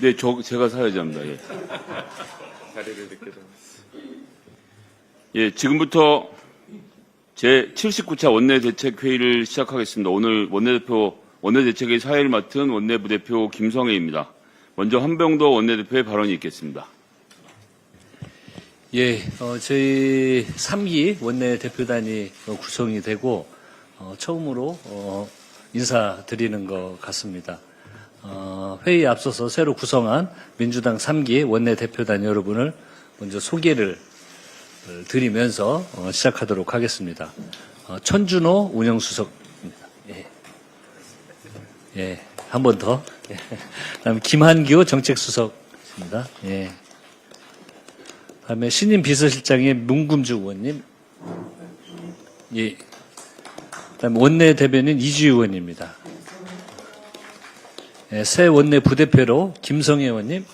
네, 제가 사회자입니다. 예. 자리를 늦게 잡았습니다. 예, 지금부터 제 79차 원내대책회의를 시작하겠습니다. 오늘 원내대책의 사회를 맡은 원내부대표 김성애입니다. 먼저 한병도 원내대표의 발언이 있겠습니다. 예, 저희 3기 원내대표단이 구성이 되고 처음으로 인사드리는 것 같습니다. 회의에 앞서서 새로 구성한 민주당 3기 원내대표단 여러분을 먼저 소개를 드리면서 시작하도록 하겠습니다. 천준호 운영수석입니다. 예, 한 번 더. 예. 그다음에 김한규 정책수석입니다. 예. 그다음에 신임 비서실장의 문금주 의원님. 예. 그다음에 원내 대변인 이주희 의원입니다. 예, 새 원내 부대표로 김성애 의원님.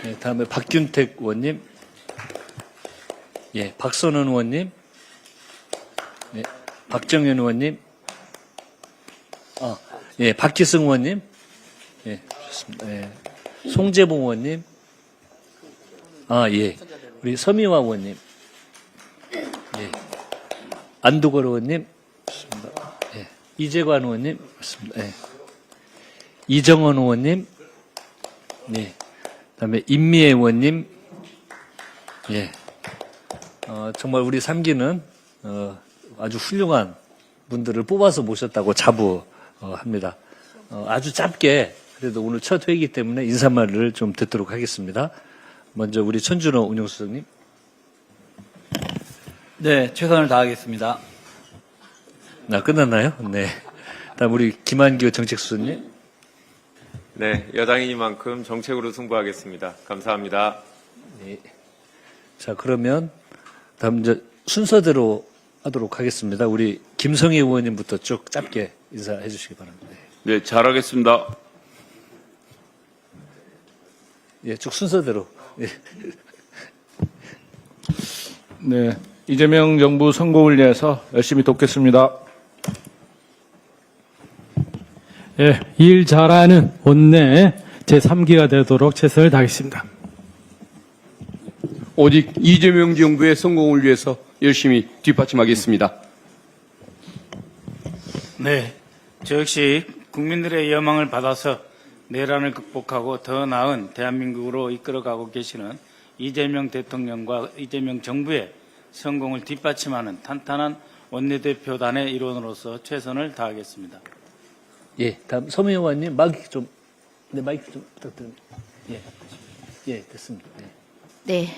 예, 다음에 박균택 의원님. 예, 박선원 의원님. 예, 박정현 의원님. 예, 박기승 의원님. 예, 좋습니다. 예, 송재봉 의원님. 예. 우리 서미화 의원님. 예. 안두걸 의원님. 좋습니다. 예. 이재관 의원님. 좋습니다. 예. 이정원 의원님. 예. 그다음에 임미애 의원님. 예. 정말 우리 3기는 아주 훌륭한 분들을 뽑아서 모셨다고 자부합니다. 아주 짧게 그래도 오늘 첫 회의이기 때문에 인사말을 좀 듣도록 하겠습니다. 먼저 우리 천준호 운영수석님. 네, 최선을 다하겠습니다. 끝났나요? 네. 다음 우리 김한규 정책수석님. 네, 여당이니만큼 정책으로 승부하겠습니다. 감사합니다. 네. 자, 그러면 다음 이제 순서대로 하도록 하겠습니다. 우리 김성애 의원님부터 쭉 짧게 인사해 주시기 바랍니다. 네, 잘하겠습니다. 예, 쭉 순서대로. 예. 네, 이재명 정부 성공을 위해서 열심히 돕겠습니다. 예, 일 잘하는 원내 제3기가 되도록 최선을 다하겠습니다. 오직 이재명 정부의 성공을 위해서 열심히 뒷받침하겠습니다. 네, 저 역시 국민들의 여망을 받아서 내란을 극복하고 더 나은 대한민국으로 이끌어가고 계시는 이재명 대통령과 이재명 정부의 성공을 뒷받침하는 탄탄한 원내대표단의 일원으로서 최선을 다하겠습니다. 예, 다음 서미 의원님 마이크 좀 부탁드립니다. 예, 됐습니다. 네,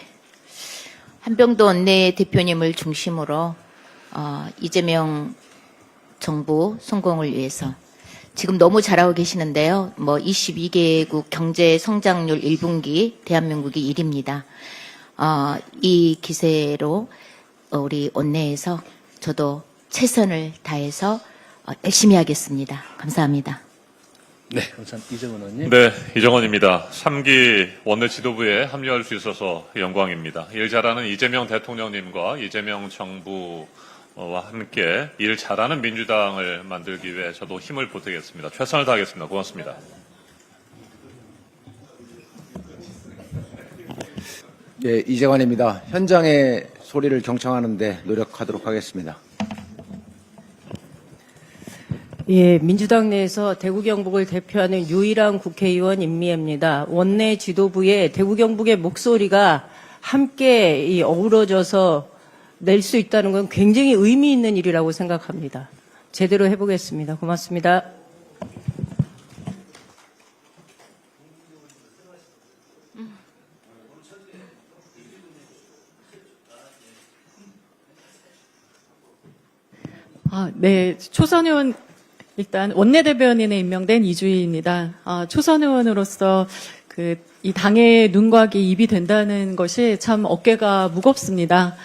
한병도 원내대표님을 중심으로 이재명 정부 성공을 위해서 지금 너무 잘하고 계시는데요. 22개국 경제 성장률 1분기 대한민국이 1위입니다. 이 기세로 우리 원내에서 저도 최선을 다해서 열심히 하겠습니다. 감사합니다. 네, 감사합니다. 이정원 의원님. 네, 이정원입니다. 3기 원내 지도부에 합류할 수 있어서 영광입니다. 일 잘하는 이재명 대통령님과 이재명 정부와 함께 일 잘하는 민주당을 만들기 위해 저도 힘을 보태겠습니다. 최선을 다하겠습니다. 고맙습니다. 네, 이재관입니다. 현장의 소리를 경청하는 데 노력하도록 하겠습니다. 예, 민주당 내에서 대구 경북을 대표하는 유일한 국회의원 임미애입니다. 원내 지도부에 대구 경북의 목소리가 함께 어우러져서 낼 수 있다는 건 굉장히 의미 있는 일이라고 생각합니다. 제대로 해보겠습니다. 고맙습니다. 네, 초선 의원 일단 원내대변인에 임명된 이주희입니다. 초선 의원으로서 이 당의 눈과 귀, 입이 된다는 것이 참 어깨가 무겁습니다.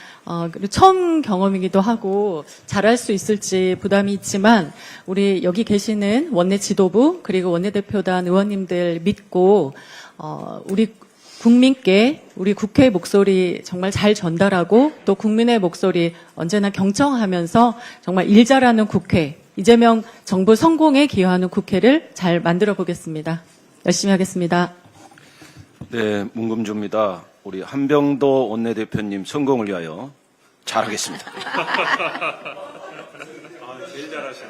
그리고 처음 경험이기도 하고 잘할 수 있을지 부담이 있지만 우리 여기 계시는 원내 지도부 그리고 원내대표단 의원님들 믿고 우리 국민께 우리 국회의 목소리 정말 잘 전달하고 또 국민의 목소리 언제나 경청하면서 정말 일 잘하는 국회, 이재명 정부 성공에 기여하는 국회를 잘 만들어 보겠습니다. 열심히 하겠습니다. 네, 문금주입니다. 우리 한병도 원내대표님 성공을 위하여 잘하겠습니다. 제일 잘하시네.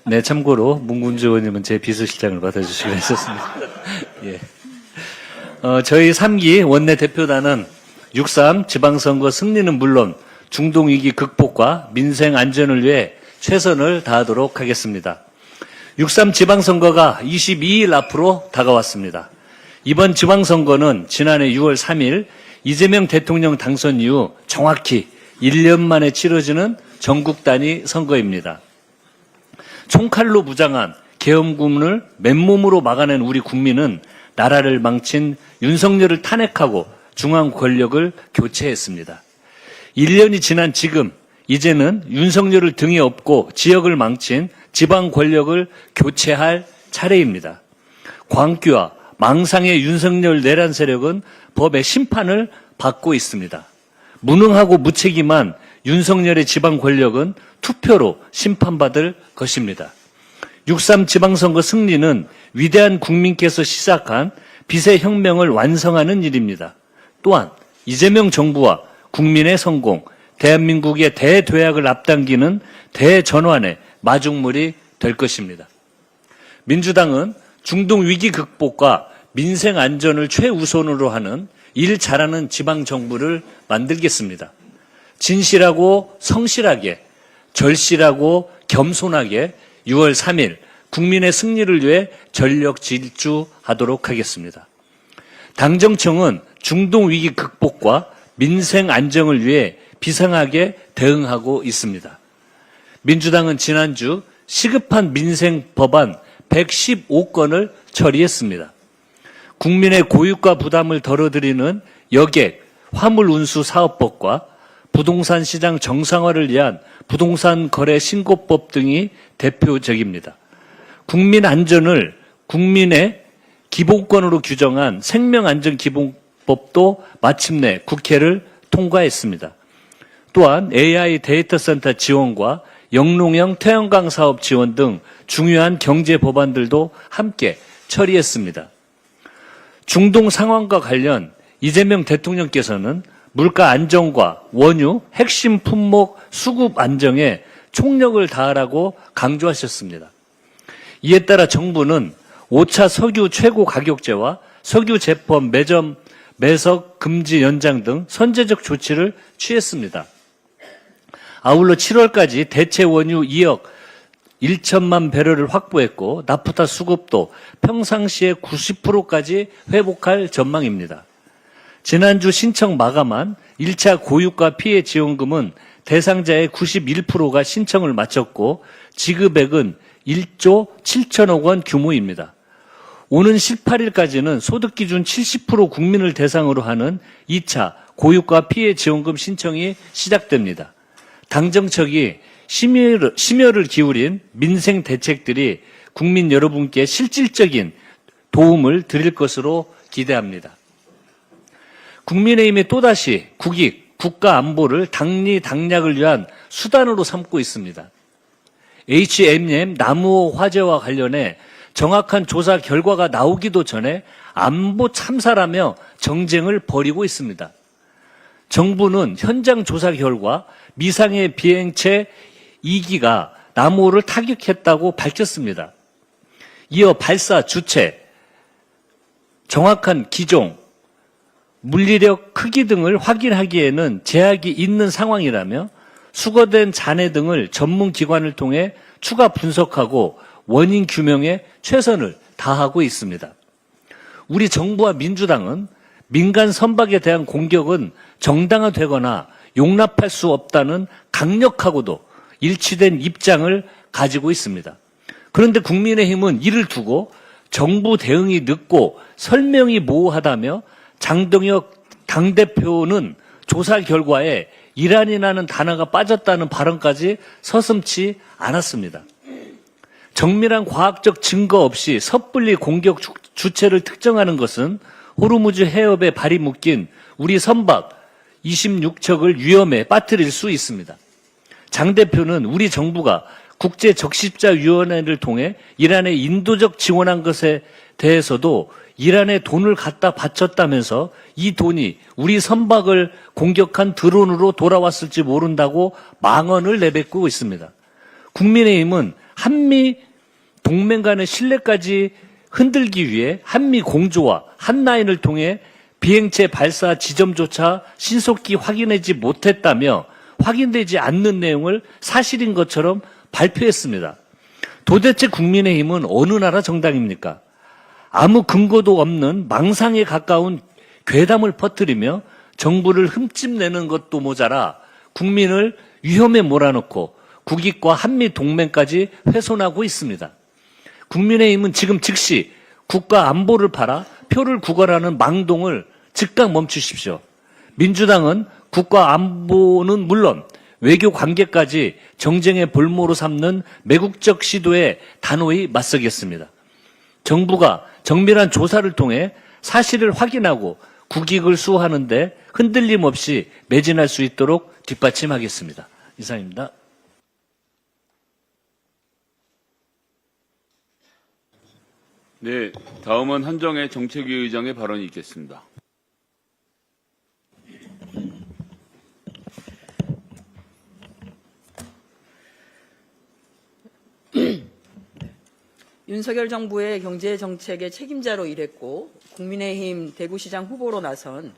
네, 참고로 문군주 의원님은 제 비서실장을 맡아주시기로 했었습니다. 예. 저희 3기 원내대표단은 6.3 지방선거 승리는 물론 중동위기 극복과 민생 안전을 위해 최선을 다하도록 하겠습니다. 6.3 지방선거가 22일 앞으로 다가왔습니다. 이번 지방선거는 지난해 6월 3일 이재명 대통령 당선 이후 정확히 1년 만에 치러지는 전국 단위 선거입니다. 총칼로 무장한 계엄군을 맨몸으로 막아낸 우리 국민은 나라를 망친 윤석열을 탄핵하고 중앙 권력을 교체했습니다. 1년이 지난 지금 이제는 윤석열을 등에 업고 지역을 망친 지방 권력을 교체할 차례입니다. 광기와 망상의 윤석열 내란 세력은 법의 심판을 받고 있습니다. 무능하고 무책임한 윤석열의 지방 권력은 투표로 심판받을 것입니다. 6.3 지방선거 승리는 위대한 국민께서 시작한 빛의 혁명을 완성하는 일입니다. 또한 이재명 정부와 국민의 성공, 대한민국의 대도약을 앞당기는 대전환의 마중물이 될 것입니다. 민주당은 중동 위기 극복과 민생 안전을 최우선으로 하는 일 잘하는 지방정부를 만들겠습니다. 진실하고 성실하게, 절실하고 겸손하게 6월 3일 국민의 승리를 위해 전력 질주하도록 하겠습니다. 당정청은 중동 위기 극복과 민생 안정을 위해 비상하게 대응하고 있습니다. 민주당은 지난주 시급한 민생 법안 115건을 처리했습니다. 국민의 고유가 부담을 덜어드리는 여객 화물운수 사업법과 부동산 시장 정상화를 위한 부동산 거래 신고법 등이 대표적입니다. 국민 안전을 국민의 기본권으로 규정한 생명안전기본법도 마침내 국회를 통과했습니다. 또한 AI 데이터 센터 지원과 영농형 태양광 사업 지원 등 중요한 경제 법안들도 함께 처리했습니다. 중동 상황과 관련 이재명 대통령께서는 물가 안정과 원유, 핵심 품목 수급 안정에 총력을 다하라고 강조하셨습니다. 이에 따라 정부는 5차 석유 최고 가격제와 석유 제품 매석 금지 연장 등 선제적 조치를 취했습니다. 아울러 7월까지 대체 원유 2억 1천만 배럴을 확보했고 나프타 수급도 평상시의 90%까지 회복할 전망입니다. 지난주 신청 마감한 1차 고유가 피해 지원금은 대상자의 91%가 신청을 마쳤고 지급액은 1조 7천억 원 규모입니다. 오는 18일까지는 소득기준 70% 국민을 대상으로 하는 2차 고유가 피해 지원금 신청이 시작됩니다. 당정청이 심혈을 기울인 민생 대책들이 국민 여러분께 실질적인 도움을 드릴 것으로 기대합니다. 국민의힘이 또다시 국익, 국가 안보를 당리당략을 위한 수단으로 삼고 있습니다. HMM 나무호 화재와 관련해 정확한 조사 결과가 나오기도 전에 안보 참사라며 정쟁을 벌이고 있습니다. 정부는 현장 조사 결과 미상의 비행체 2기가 나무호를 타격했다고 밝혔습니다. 이어 발사 주체, 정확한 기종, 물리력 크기 등을 확인하기에는 제약이 있는 상황이라며 수거된 잔해 등을 전문기관을 통해 추가 분석하고 원인 규명에 최선을 다하고 있습니다. 우리 정부와 민주당은 민간 선박에 대한 공격은 정당화되거나 용납할 수 없다는 강력하고도 일치된 입장을 가지고 있습니다. 그런데 국민의힘은 이를 두고 정부 대응이 늦고 설명이 모호하다며 장동혁 당대표는 조사 결과에 이란이라는 단어가 빠졌다는 발언까지 서슴지 않았습니다. 정밀한 과학적 증거 없이 섣불리 공격 주체를 특정하는 것은 호르무즈 해협에 발이 묶인 우리 선박 26척을 위험에 빠뜨릴 수 있습니다. 장 대표는 우리 정부가 국제적십자위원회를 통해 이란에 인도적 지원한 것에 대해서도 이란에 돈을 갖다 바쳤다면서 이 돈이 우리 선박을 공격한 드론으로 돌아왔을지 모른다고 망언을 내뱉고 있습니다. 국민의힘은 한미 동맹 간의 신뢰까지 흔들기 위해 한미 공조와 한라인을 통해 비행체 발사 지점조차 신속히 확인하지 못했다며 확인되지 않는 내용을 사실인 것처럼 발표했습니다. 도대체 국민의힘은 어느 나라 정당입니까? 아무 근거도 없는 망상에 가까운 괴담을 퍼뜨리며 정부를 흠집내는 것도 모자라 국민을 위험에 몰아넣고 국익과 한미 동맹까지 훼손하고 있습니다. 국민의힘은 지금 즉시 국가 안보를 팔아 표를 구걸하는 망동을 즉각 멈추십시오. 민주당은 국가 안보는 물론 외교 관계까지 정쟁의 볼모로 삼는 매국적 시도에 단호히 맞서겠습니다. 정부가 정밀한 조사를 통해 사실을 확인하고 국익을 수호하는 데 흔들림 없이 매진할 수 있도록 뒷받침하겠습니다. 이상입니다. 네, 다음은 한정혜 정책위 의장의 발언이 있겠습니다. 윤석열 정부의 경제정책의 책임자로 일했고 국민의힘 대구시장 후보로 나선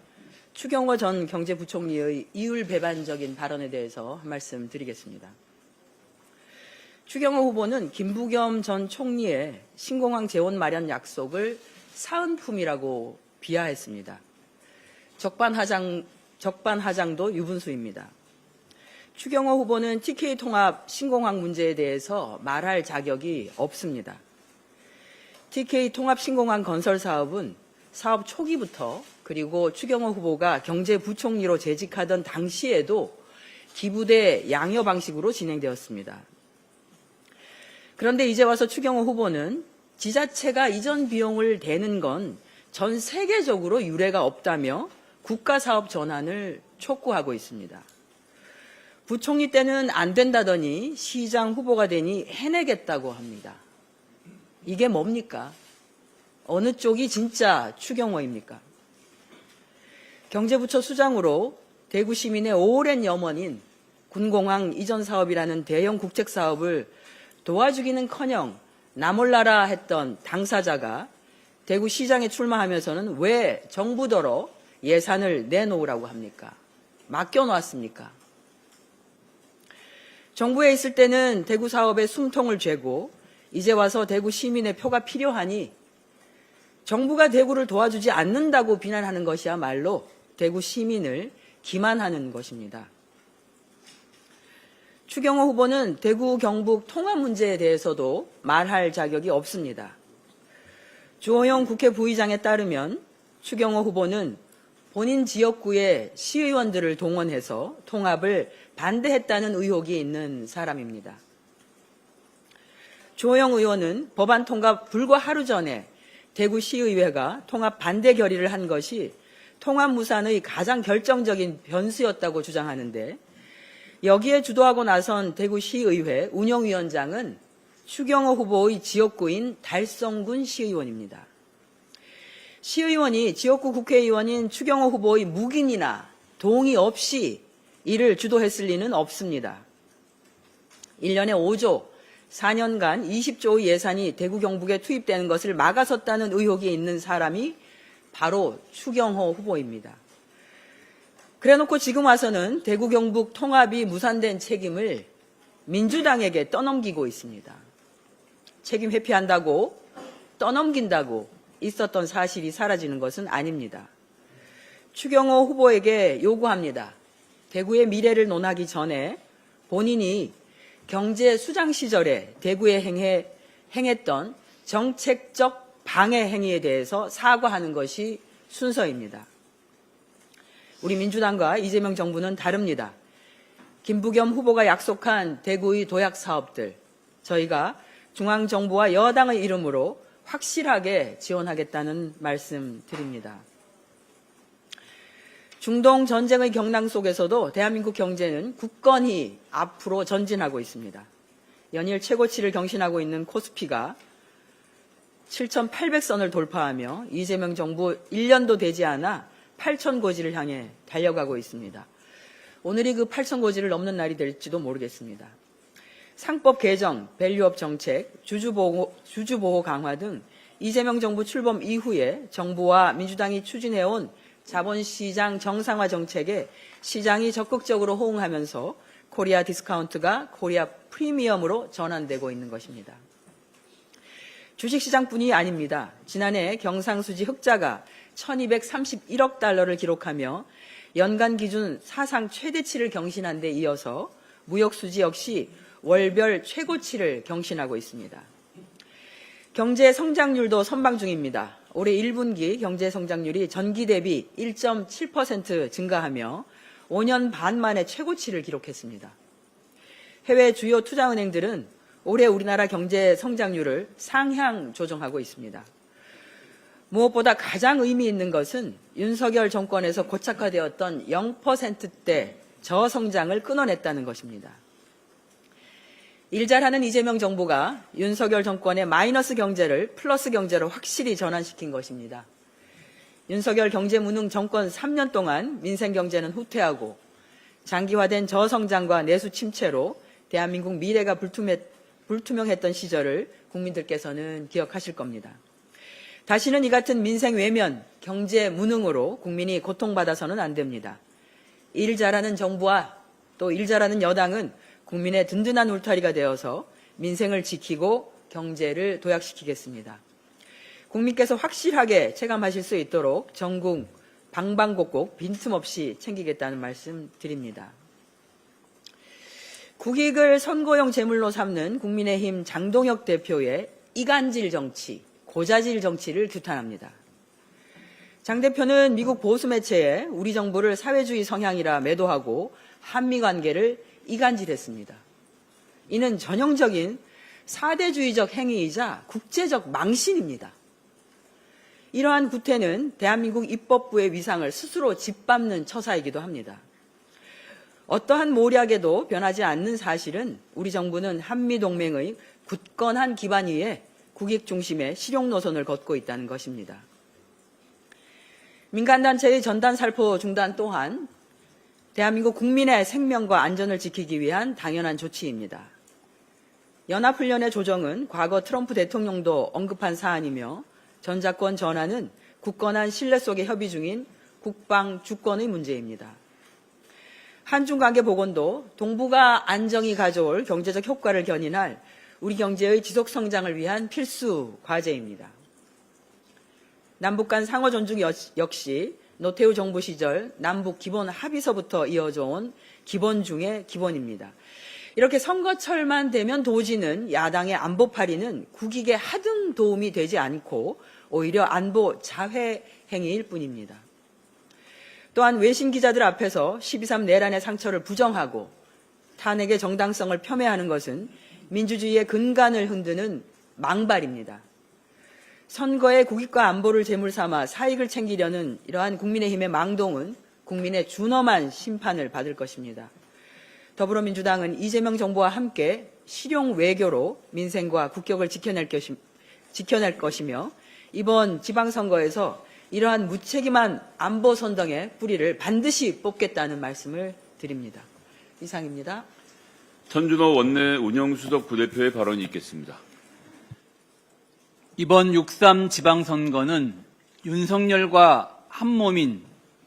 추경호 전 경제부총리의 이율배반적인 발언에 대해서 한 말씀 드리겠습니다. 추경호 후보는 김부겸 전 총리의 신공항 재원 마련 약속을 사은품이라고 비하했습니다. 적반하장도 유분수입니다. 추경호 후보는 TK 통합 신공항 문제에 대해서 말할 자격이 없습니다. TK 통합 신공항 건설 사업은 사업 초기부터 그리고 추경호 후보가 경제부총리로 재직하던 당시에도 기부대 양여 방식으로 진행되었습니다. 그런데 이제 와서 추경호 후보는 지자체가 이전 비용을 대는 건 전 세계적으로 유례가 없다며 국가사업 전환을 촉구하고 있습니다. 부총리 때는 안 된다더니 시장 후보가 되니 해내겠다고 합니다. 이게 뭡니까? 어느 쪽이 진짜 추경호입니까? 경제부처 수장으로 대구 시민의 오랜 염원인 군공항 이전 사업이라는 대형 국책 사업을 도와주기는커녕 나몰라라 했던 당사자가 대구시장에 출마하면서는 왜 정부더러 예산을 내놓으라고 합니까? 맡겨놓았습니까? 정부에 있을 때는 대구 사업에 숨통을 쥐고 이제 와서 대구 시민의 표가 필요하니 정부가 대구를 도와주지 않는다고 비난하는 것이야말로 대구 시민을 기만하는 것입니다. 추경호 후보는 대구 경북 통합 문제에 대해서도 말할 자격이 없습니다. 주호영 국회 부의장에 따르면 추경호 후보는 본인 지역구의 시의원들을 동원해서 통합을 반대했다는 의혹이 있는 사람입니다. 주호영 의원은 법안 통과 불과 하루 전에 대구시의회가 통합 반대 결의를 한 것이 통합 무산의 가장 결정적인 변수였다고 주장하는데 여기에 주도하고 나선 대구시의회 운영위원장은 추경호 후보의 지역구인 달성군 시의원입니다. 시의원이 지역구 국회의원인 추경호 후보의 묵인이나 동의 없이 이를 주도했을 리는 없습니다. 1년에 5조, 4년간 20조의 예산이 대구 경북에 투입되는 것을 막아섰다는 의혹이 있는 사람이 바로 추경호 후보입니다. 그래놓고 지금 와서는 대구 경북 통합이 무산된 책임을 민주당에게 떠넘기고 있습니다. 책임 회피한다고 떠넘긴다고 있었던 사실이 사라지는 것은 아닙니다. 추경호 후보에게 요구합니다. 대구의 미래를 논하기 전에 본인이 경제수장 시절에 대구에 행했던 정책적 방해 행위에 대해서 사과하는 것이 순서입니다. 우리 민주당과 이재명 정부는 다릅니다. 김부겸 후보가 약속한 대구의 도약 사업들, 저희가 중앙정부와 여당의 이름으로 확실하게 지원하겠다는 말씀 드립니다. 중동 전쟁의 경랑 속에서도 대한민국 경제는 굳건히 앞으로 전진하고 있습니다. 연일 최고치를 경신하고 있는 코스피가 7,800선을 돌파하며 이재명 정부 1년도 되지 않아 8,000고지를 향해 달려가고 있습니다. 오늘이 그 8,000고지를 넘는 날이 될지도 모르겠습니다. 상법 개정, 밸류업 정책, 주주보호 강화 등 이재명 정부 출범 이후에 정부와 민주당이 추진해온 자본시장 정상화 정책에 시장이 적극적으로 호응하면서 코리아 디스카운트가 코리아 프리미엄으로 전환되고 있는 것입니다. 주식시장뿐이 아닙니다. 지난해 경상수지 흑자가 1231억 달러를 기록하며 연간 기준 사상 최대치를 경신한 데 이어서 무역수지 역시 월별 최고치를 경신하고 있습니다. 경제 성장률도 선방 중입니다. 올해 1분기 경제 성장률이 전기 대비 1.7% 증가하며 5년 반 만에 최고치를 기록했습니다. 해외 주요 투자은행들은 올해 우리나라 경제 성장률을 상향 조정하고 있습니다. 무엇보다 가장 의미 있는 것은 윤석열 정권에서 고착화되었던 0%대 저성장을 끊어냈다는 것입니다. 일 잘하는 이재명 정부가 윤석열 정권의 마이너스 경제를 플러스 경제로 확실히 전환시킨 것입니다. 윤석열 경제무능 정권 3년 동안 민생 경제는 후퇴하고 장기화된 저성장과 내수 침체로 대한민국 미래가 불투명했던 시절을 국민들께서는 기억하실 겁니다. 다시는 이 같은 민생 외면, 경제 무능으로 국민이 고통받아서는 안 됩니다. 일 잘하는 정부와 또 일 잘하는 여당은 국민의 든든한 울타리가 되어서 민생을 지키고 경제를 도약시키겠습니다. 국민께서 확실하게 체감하실 수 있도록 전국 방방곡곡 빈틈없이 챙기겠다는 말씀 드립니다. 국익을 선거용 제물로 삼는 국민의힘 장동혁 대표의 이간질 정치, 고자질 정치를 규탄합니다. 장 대표는 미국 보수 매체에 우리 정부를 사회주의 성향이라 매도하고 한미 관계를 이간질했습니다. 이는 전형적인 사대주의적 행위이자 국제적 망신입니다. 이러한 구태는 대한민국 입법부의 위상을 스스로 짓밟는 처사이기도 합니다. 어떠한 모략에도 변하지 않는 사실은 우리 정부는 한미동맹의 굳건한 기반 위에 국익 중심의 실용 노선을 걷고 있다는 것입니다. 민간단체의 전단 살포 중단 또한 대한민국 국민의 생명과 안전을 지키기 위한 당연한 조치입니다. 연합훈련의 조정은 과거 트럼프 대통령도 언급한 사안이며 전작권 전환은 굳건한 신뢰 속에 협의 중인 국방 주권의 문제입니다. 한중관계 복원도 동북아 안정이 가져올 경제적 효과를 견인할 우리 경제의 지속 성장을 위한 필수 과제입니다. 남북 간 상호 존중 역시 노태우 정부 시절 남북 기본 합의서부터 이어져 온 기본 중의 기본입니다. 이렇게 선거철만 되면 도지는 야당의 안보팔이는 국익에 하등 도움이 되지 않고 오히려 안보 자회 행위일 뿐입니다. 또한 외신 기자들 앞에서 12.3 내란의 상처를 부정하고 탄핵의 정당성을 폄훼하는 것은 민주주의의 근간을 흔드는 망발입니다. 선거에 국익과 안보를 제물 삼아 사익을 챙기려는 이러한 국민의힘의 망동은 국민의 준엄한 심판을 받을 것입니다. 더불어민주당은 이재명 정부와 함께 실용 외교로 민생과 국격을 지켜낼 것이며 이번 지방선거에서 이러한 무책임한 안보 선동의 뿌리를 반드시 뽑겠다는 말씀을 드립니다. 이상입니다. 천준호 원내 운영수석 부대표의 발언이 있겠습니다. 이번 6.3 지방선거는 윤석열과 한몸인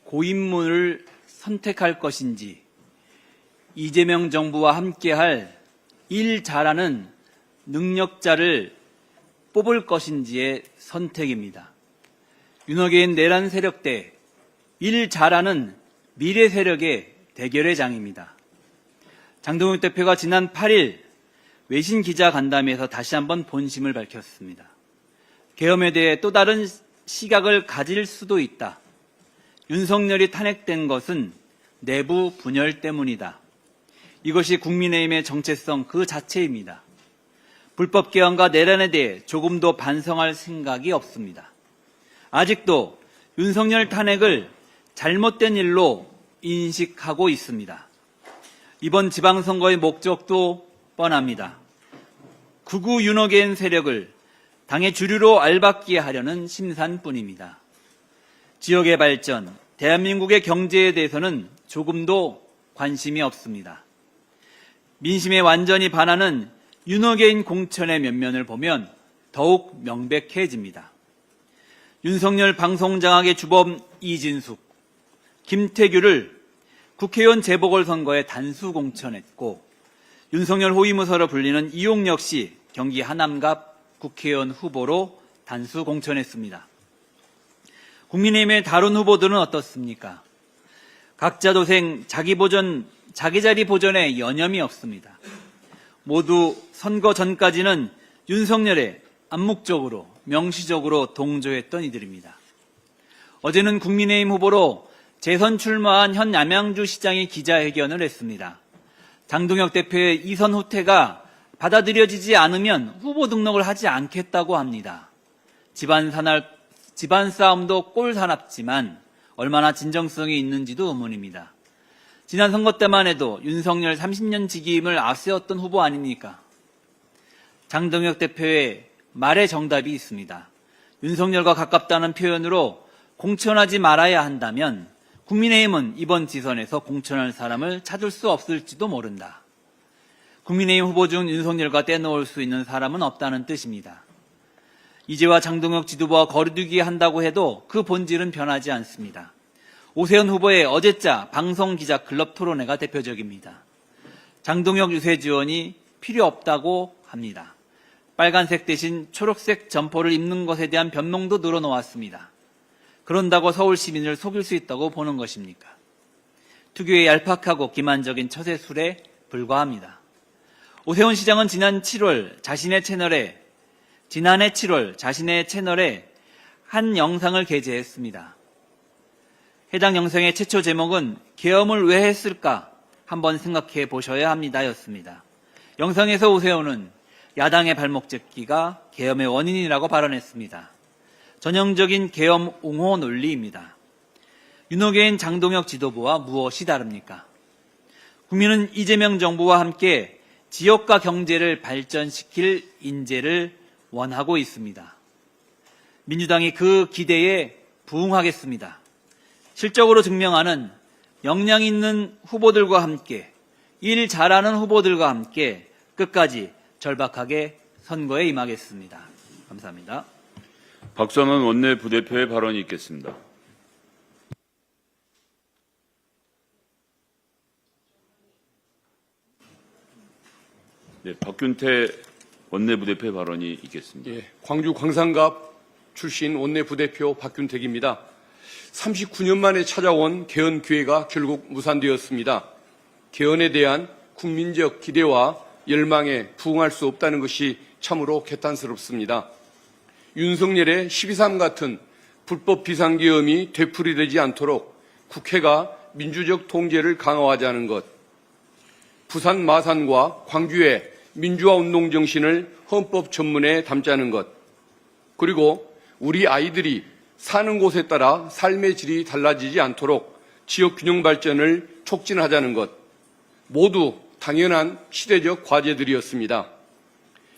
고인물을 선택할 것인지 이재명 정부와 함께할 일 잘하는 능력자를 뽑을 것인지의 선택입니다. 윤호개인 내란 세력 대 일 잘하는 미래 세력의 대결의 장입니다. 장동혁 대표가 지난 8일 외신 기자 간담회에서 다시 한번 본심을 밝혔습니다. 계엄에 대해 또 다른 시각을 가질 수도 있다. 윤석열이 탄핵된 것은 내부 분열 때문이다. 이것이 국민의힘의 정체성 그 자체입니다. 불법 개헌과 내란에 대해 조금도 반성할 생각이 없습니다. 아직도 윤석열 탄핵을 잘못된 일로 인식하고 있습니다. 이번 지방선거의 목적도 뻔합니다. 극우 윤호계인 세력을 당의 주류로 알박기에 하려는 심산뿐입니다. 지역의 발전, 대한민국의 경제에 대해서는 조금도 관심이 없습니다. 민심에 완전히 반하는 윤호계인 공천의 면면을 보면 더욱 명백해집니다. 윤석열 방송장악의 주범 이진숙, 김태규를 국회의원 재보궐선거에 단수 공천했고 윤석열 호위무사로 불리는 이용 역시 경기 하남갑 국회의원 후보로 단수 공천했습니다. 국민의힘의 다른 후보들은 어떻습니까? 각자 도생, 자기 자리 보전에 여념이 없습니다. 모두 선거 전까지는 윤석열에 암묵적으로, 명시적으로 동조했던 이들입니다. 어제는 국민의힘 후보로 재선 출마한 현 남양주 시장이 기자회견을 했습니다. 장동혁 대표의 이선 후퇴가 받아들여지지 않으면 후보 등록을 하지 않겠다고 합니다. 집안 싸움도 꼴사납지만 얼마나 진정성이 있는지도 의문입니다. 지난 선거 때만 해도 윤석열 30년 직임을 앞세웠던 후보 아닙니까? 장동혁 대표의 말에 정답이 있습니다. 윤석열과 가깝다는 표현으로 공천하지 말아야 한다면 국민의힘은 이번 지선에서 공천할 사람을 찾을 수 없을지도 모른다. 국민의힘 후보 중 윤석열과 떼놓을 수 있는 사람은 없다는 뜻입니다. 이제와 장동혁 지도부와 거리두기 한다고 해도 그 본질은 변하지 않습니다. 오세훈 후보의 어제자 방송기자클럽 토론회가 대표적입니다. 장동혁 유세 지원이 필요 없다고 합니다. 빨간색 대신 초록색 점퍼를 입는 것에 대한 변명도 늘어놓았습니다. 그런다고 서울 시민을 속일 수 있다고 보는 것입니까? 특유의 얄팍하고 기만적인 처세술에 불과합니다. 오세훈 시장은 지난해 7월 자신의 채널에 한 영상을 게재했습니다. 해당 영상의 최초 제목은 계엄을 왜 했을까 한번 생각해 보셔야 합니다였습니다. 영상에서 오세훈은 야당의 발목 잡기가 계엄의 원인이라고 발언했습니다. 전형적인 계엄 옹호 논리입니다. 윤호계인 장동혁 지도부와 무엇이 다릅니까? 국민은 이재명 정부와 함께 지역과 경제를 발전시킬 인재를 원하고 있습니다. 민주당이 그 기대에 부응하겠습니다. 실적으로 증명하는 역량 있는 후보들과 함께, 일 잘하는 후보들과 함께 끝까지 절박하게 선거에 임하겠습니다. 감사합니다. 박선원 원내 부대표의 발언이 있겠습니다. 네, 박균태 원내 부대표의 발언이 있겠습니다. 예, 광주 광산갑 출신 원내 부대표 박균택입니다. 39년 만에 찾아온 개헌 기회가 결국 무산되었습니다. 개헌에 대한 국민적 기대와 열망에 부응할 수 없다는 것이 참으로 개탄스럽습니다. 윤석열의 12.3 같은 불법 비상계엄이 되풀이되지 않도록 국회가 민주적 통제를 강화하자는 것, 부산 마산과 광주의 민주화 운동 정신을 헌법 전문에 담자는 것, 그리고 우리 아이들이 사는 곳에 따라 삶의 질이 달라지지 않도록 지역 균형 발전을 촉진하자는 것, 모두 당연한 시대적 과제들이었습니다.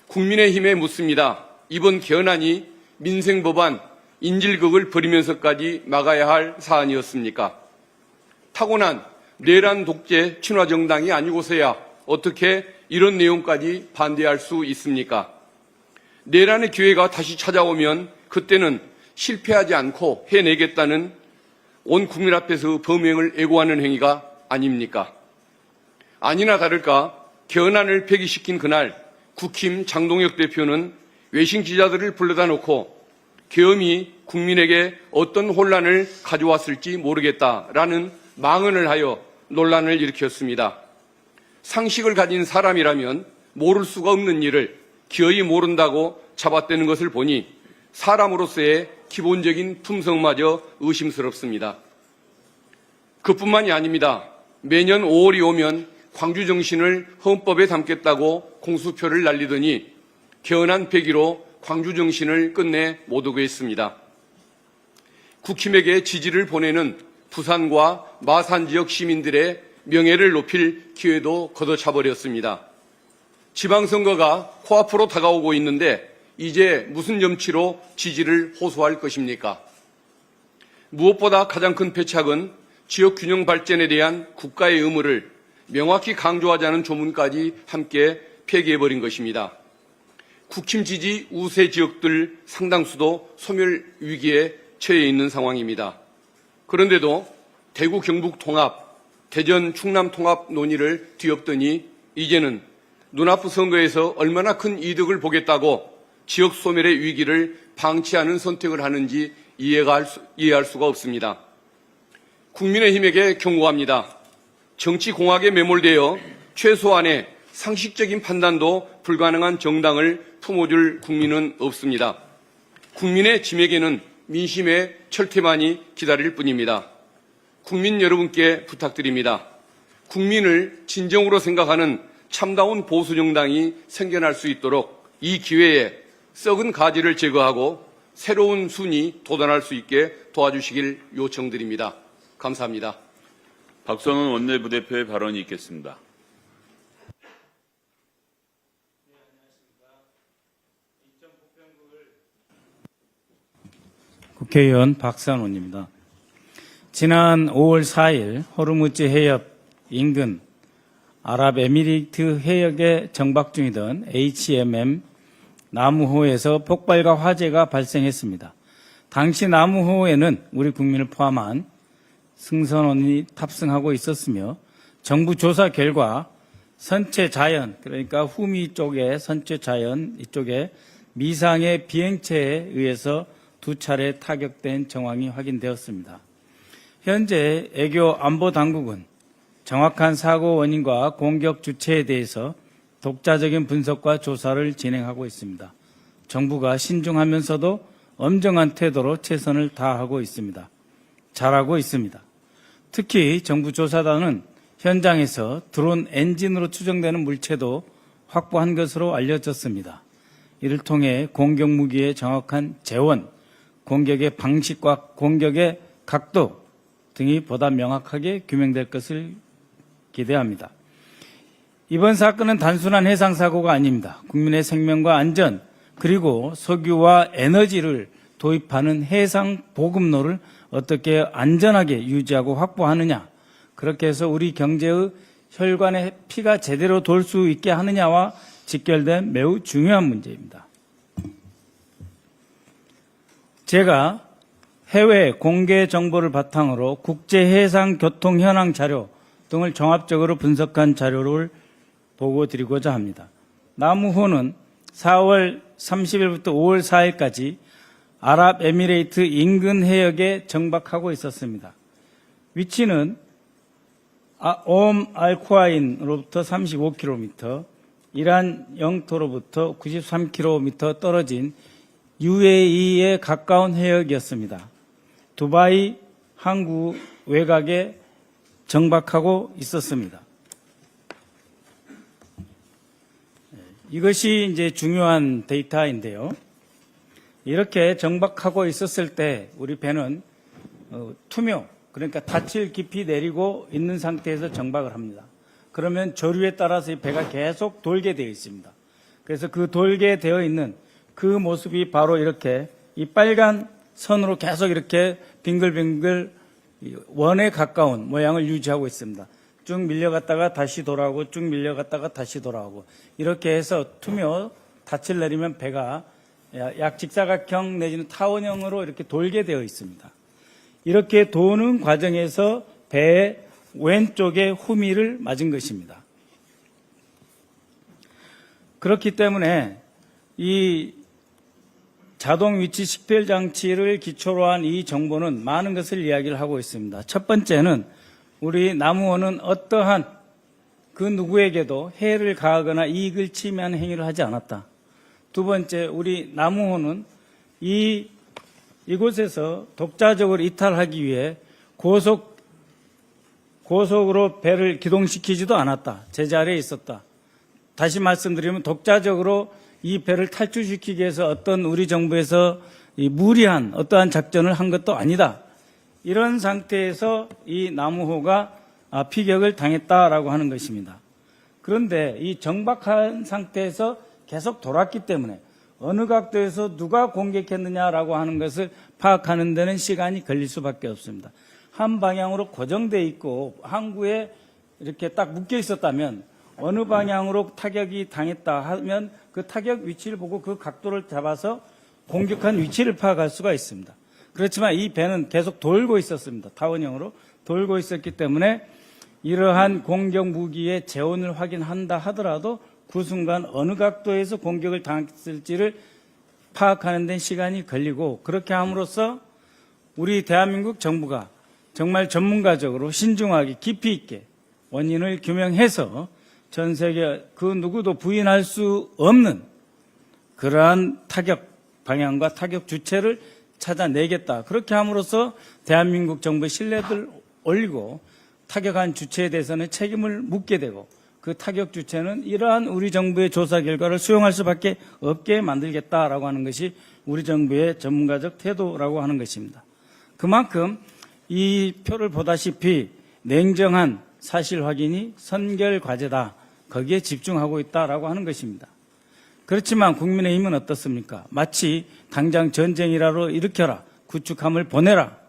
국민의힘에 묻습니다. 이번 개헌안이 민생법안 인질극을 벌이면서까지 막아야 할 사안이었습니까? 타고난 내란 독재 친화 정당이 아니고서야 어떻게 이런 내용까지 반대할 수 있습니까? 내란의 기회가 다시 찾아오면 그때는 실패하지 않고 해내겠다는 온 국민 앞에서 범행을 애고하는 행위가 아닙니까? 아니나 다를까 개헌안을 폐기시킨 그날 국힘 장동혁 대표는 외신 기자들을 불러다 놓고 계엄이 국민에게 어떤 혼란을 가져왔을지 모르겠다라는 망언을 하여 논란을 일으켰습니다. 상식을 가진 사람이라면 모를 수가 없는 일을 기어이 모른다고 잡아떼는 것을 보니 사람으로서의 기본적인 품성마저 의심스럽습니다. 그뿐만이 아닙니다. 매년 5월이 오면 광주 정신을 헌법에 담겠다고 공수표를 날리더니 개헌안 폐기로 광주 정신을 끝내 못 오게 했습니다. 국힘에게 지지를 보내는 부산과 마산 지역 시민들의 명예를 높일 기회도 걷어차버렸습니다. 지방선거가 코앞으로 다가오고 있는데 이제 무슨 염치로 지지를 호소할 것입니까? 무엇보다 가장 큰 패착은 지역 균형 발전에 대한 국가의 의무를 명확히 강조하자는 조문까지 함께 폐기해버린 것입니다. 국힘 지지 우세 지역들 상당수도 소멸 위기에 처해 있는 상황입니다. 그런데도 대구 경북 통합, 대전 충남 통합 논의를 뒤엎더니 이제는 눈앞 선거에서 얼마나 큰 이득을 보겠다고 지역 소멸의 위기를 방치하는 선택을 하는지 이해할 수가 없습니다. 국민의힘에게 경고합니다. 정치 공학에 매몰되어 최소한의 상식적인 판단도 불가능한 정당을 품어줄 국민은 없습니다. 국민의 짐에게는 민심의 철퇴만이 기다릴 뿐입니다. 국민 여러분께 부탁드립니다. 국민을 진정으로 생각하는 참다운 보수정당이 생겨날 수 있도록 이 기회에 썩은 가지를 제거하고 새로운 순이 돋아날 수 있게 도와주시길 요청드립니다. 감사합니다. 박선원 원내부대표의 발언이 있겠습니다. 국회의원 박선원입니다. 지난 5월 4일 호르무즈 해협 인근 아랍에미리트 해역에 정박 중이던 HMM 나무호에서 폭발과 화재가 발생했습니다. 당시 나무호에는 우리 국민을 포함한 승선원이 탑승하고 있었으며 정부 조사 결과 선체 자연, 그러니까 후미 쪽에 선체 자연 이쪽에 미상의 비행체에 의해서 2차례 타격된 정황이 확인되었습니다. 현재 애교 안보 당국은 정확한 사고 원인과 공격 주체에 대해서 독자적인 분석과 조사를 진행하고 있습니다. 정부가 신중하면서도 엄정한 태도로 최선을 다하고 있습니다. 잘하고 있습니다. 특히 정부 조사단은 현장에서 드론 엔진으로 추정되는 물체도 확보한 것으로 알려졌습니다. 이를 통해 공격 무기의 정확한 재원, 공격의 방식과 공격의 각도 등이 보다 명확하게 규명될 것을 기대합니다. 이번 사건은 단순한 해상사고가 아닙니다. 국민의 생명과 안전 그리고 석유와 에너지를 도입하는 해상 보급로를 어떻게 안전하게 유지하고 확보하느냐, 그렇게 해서 우리 경제의 혈관에 피가 제대로 돌 수 있게 하느냐와 직결된 매우 중요한 문제입니다. 제가 해외 공개 정보를 바탕으로 국제해상교통 현황 자료 등을 종합적으로 분석한 자료를 보고드리고자 합니다. 나무호는 4월 30일부터 5월 4일까지 아랍에미레이트 인근 해역에 정박하고 있었습니다. 위치는 알쿠아인으로부터 35km, 이란 영토로부터 93km 떨어진 UAE에 가까운 해역이었습니다. 두바이 항구 외곽에 정박하고 있었습니다. 이것이 이제 중요한 데이터인데요. 이렇게 정박하고 있었을 때 우리 배는 투명, 그러니까 닻을 깊이 내리고 있는 상태에서 정박을 합니다. 그러면 조류에 따라서 이 배가 계속 돌게 되어 있습니다. 그래서 그 돌게 되어 있는 그 모습이 바로 이렇게 이 빨간 선으로 계속 이렇게 빙글빙글 원에 가까운 모양을 유지하고 있습니다. 쭉 밀려갔다가 다시 돌아오고 쭉 밀려갔다가 다시 돌아오고 이렇게 해서 투명 닻을 내리면 배가 약 직사각형 내지는 타원형으로 이렇게 돌게 되어 있습니다. 이렇게 도는 과정에서 배의 왼쪽에 후미를 맞은 것입니다. 그렇기 때문에 이 자동 위치 식별 장치를 기초로 한 이 정보는 많은 것을 이야기를 하고 있습니다. 첫 번째는 우리 나무호는 어떠한 그 누구에게도 해를 가하거나 이익을 침해하는 행위를 하지 않았다. 두 번째, 우리 나무호는 이곳에서 독자적으로 이탈하기 위해 고속으로 배를 기동시키지도 않았다. 제자리에 있었다. 다시 말씀드리면 독자적으로 이 배를 탈출시키기 위해서 어떤 우리 정부에서 무리한 어떠한 작전을 한 것도 아니다. 이런 상태에서 이 나무호가 피격을 당했다라고 하는 것입니다. 그런데 이 정박한 상태에서 계속 돌았기 때문에 어느 각도에서 누가 공격했느냐라고 하는 것을 파악하는 데는 시간이 걸릴 수밖에 없습니다. 한 방향으로 고정돼 있고 항구에 이렇게 딱 묶여 있었다면 어느 방향으로 타격이 당했다 하면 그 타격 위치를 보고 그 각도를 잡아서 공격한 위치를 파악할 수가 있습니다. 그렇지만 이 배는 계속 돌고 있었습니다. 타원형으로 돌고 있었기 때문에 이러한 공격 무기의 재원을 확인한다 하더라도 그 순간 어느 각도에서 공격을 당했을지를 파악하는 데 시간이 걸리고, 그렇게 함으로써 우리 대한민국 정부가 정말 전문가적으로 신중하게 깊이 있게 원인을 규명해서 전 세계 그 누구도 부인할 수 없는 그러한 타격 방향과 타격 주체를 찾아내겠다. 그렇게 함으로써 대한민국 정부의 신뢰도를 올리고 타격한 주체에 대해서는 책임을 묻게 되고, 그 타격 주체는 이러한 우리 정부의 조사 결과를 수용할 수밖에 없게 만들겠다라고 하는 것이 우리 정부의 전문가적 태도라고 하는 것입니다. 그만큼 이 표를 보다시피 냉정한 사실 확인이 선결 과제다, 거기에 집중하고 있다라고 하는 것입니다. 그렇지만 국민의힘은 어떻습니까? 마치 당장 전쟁이라도 일으켜라, 구축함을 보내라,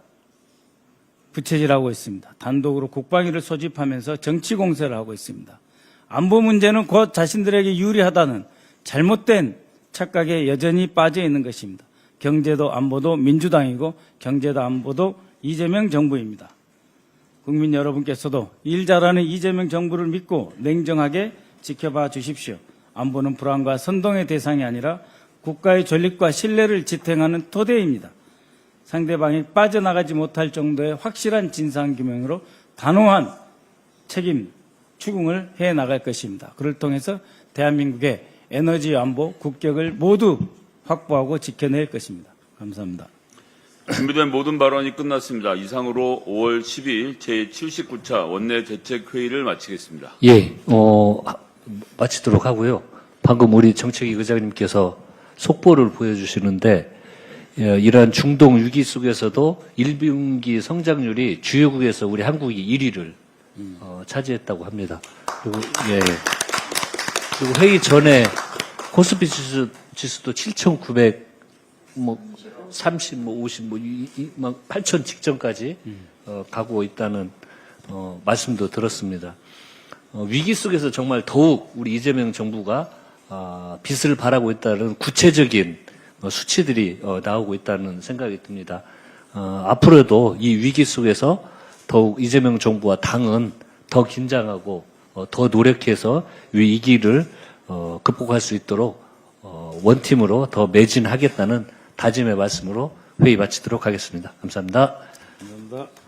부채질하고 있습니다. 단독으로 국방위를 소집하면서 정치 공세를 하고 있습니다. 안보 문제는 곧 자신들에게 유리하다는 잘못된 착각에 여전히 빠져 있는 것입니다. 경제도 안보도 민주당이고 경제도 안보도 이재명 정부입니다. 국민 여러분께서도 일 잘하는 이재명 정부를 믿고 냉정하게 지켜봐 주십시오. 안보는 불안과 선동의 대상이 아니라 국가의 존립과 신뢰를 지탱하는 토대입니다. 상대방이 빠져나가지 못할 정도의 확실한 진상규명으로 단호한 책임 추궁을 해나갈 것입니다. 그를 통해서 대한민국의 에너지 안보 국격을 모두 확보하고 지켜낼 것입니다. 감사합니다. 준비된 모든 발언이 끝났습니다. 이상으로 5월 12일 제79차 원내대책회의를 마치겠습니다. 예, 마치도록 하고요. 방금 우리 정책위 의장님께서 속보를 보여주시는데, 이러한 중동 위기 속에서도 1분기 성장률이 주요국에서 우리 한국이 1위를 차지했다고 합니다. 그리고, 그리고 회의 전에 코스피 지수도 7,900, 30, 50, 8,000 직전까지 가고 있다는 말씀도 들었습니다. 위기 속에서 정말 더욱 우리 이재명 정부가 빛을 발하고 있다는 구체적인 수치들이 나오고 있다는 생각이 듭니다. 앞으로도 이 위기 속에서 더욱 이재명 정부와 당은 더 긴장하고 더 노력해서 위기를 극복할 수 있도록 원팀으로 더 매진하겠다는 다짐의 말씀으로 회의 마치도록 하겠습니다. 감사합니다. 감사합니다.